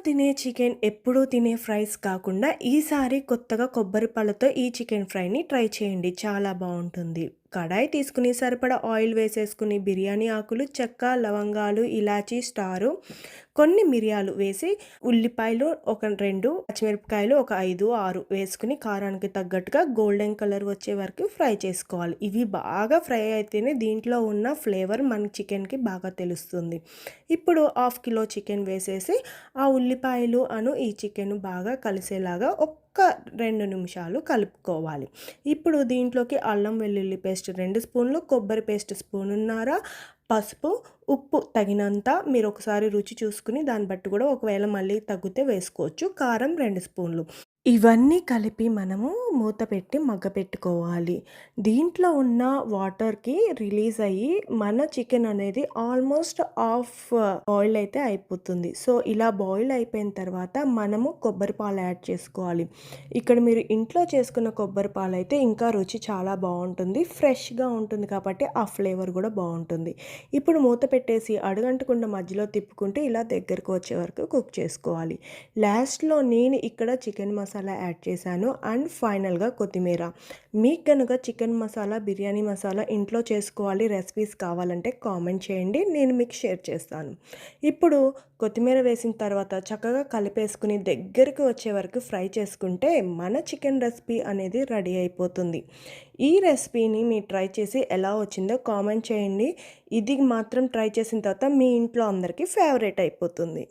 తినే చికెన్ ఎప్పుడూ తినే ఫ్రైస్ కాకుండా ఈసారి కొత్తగా కొబ్బరి పళ్ళతో ఈ చికెన్ ఫ్రైని ట్రై చేయండి. చాలా బావుంటుంది. కడాయి తీసుకుని సరిపడా ఆయిల్ వేసేసుకుని బిర్యానీ ఆకులు, చెక్క, లవంగాలు, ఇలాచీ, స్టారు, కొన్ని మిరియాలు వేసి ఉల్లిపాయలు ఒక 2, పచ్చిమిరపకాయలు ఒక 5, 6 వేసుకుని కారానికి తగ్గట్టుగా గోల్డెన్ కలర్ వచ్చే వరకు ఫ్రై చేసుకోవాలి. ఇవి బాగా ఫ్రై అయితేనే దీంట్లో ఉన్న ఫ్లేవర్ మన చికెన్‌కి బాగా తెలుస్తుంది. ఇప్పుడు హాఫ్ కిలో చికెన్ వేసేసి ఆ ఉల్లిపాయలు ఈ చికెన్ బాగా కలిసేలాగా ఒక్క 2 నిమిషాలు కలుపుకోవాలి. ఇప్పుడు దీంట్లోకి అల్లం వెల్లుల్లి పేస్ట్ 2 స్పూన్లు, కొబ్బరి పేస్ట్ స్పూనున్నర, పసుపు, ఉప్పు తగినంత మీరు ఒకసారి రుచి చూసుకుని దాన్ని బట్టి కూడా ఒకవేళ మళ్ళీ తగ్గితే వేసుకోవచ్చు. కారం 2 స్పూన్లు. ఇవన్నీ కలిపి మనము మూత పెట్టి మగ్గపెట్టుకోవాలి. దీంట్లో ఉన్న వాటర్‌కి రిలీజ్ అయ్యి మన చికెన్ అనేది ఆల్మోస్ట్ హాఫ్ బాయిల్ అయితే అయిపోతుంది. సో, ఇలా బాయిల్ అయిపోయిన తర్వాత మనము కొబ్బరి పాలు యాడ్ చేసుకోవాలి. ఇక్కడ మీరు ఇంట్లో చేసుకున్న కొబ్బరి పాలైతే ఇంకా రుచి చాలా బావుంటుంది. ఫ్రెష్‌గా ఉంటుంది కాబట్టి ఆ ఫ్లేవర్ కూడా బావుంటుంది. ఇప్పుడు మూత పెట్టేసి అడుగంటకుండా మధ్యలో తిప్పుకుంటూ ఇలా దగ్గరకు వచ్చే వరకు కుక్ చేసుకోవాలి. లాస్ట్‌లో నేను ఇక్కడ చికెన్ మసాలా యాడ్ చేశాను అండ్ ఫైనల్‌గా కొత్తిమీర. మీకు గనుక చికెన్ మసాలా, బిర్యానీ మసాలా ఇంట్లో చేసుకోవాలి రెసిపీస్ కావాలంటే కామెంట్ చేయండి. నేను మీకు షేర్ చేస్తాను. ఇప్పుడు కొత్తిమీర వేసిన తర్వాత చక్కగా కలిపేసుకుని దగ్గరికి వచ్చే వరకు ఫ్రై చేసుకుంటే మన చికెన్ రెసిపీ అనేది రెడీ అయిపోతుంది. ఈ రెసిపీని మీరు ట్రై చేసి ఎలా వచ్చిందో కామెంట్ చేయండి. ఇది మాత్రం ట్రై చేసిన తర్వాత మీ ఇంట్లో అందరికీ ఫేవరెట్ అయిపోతుంది.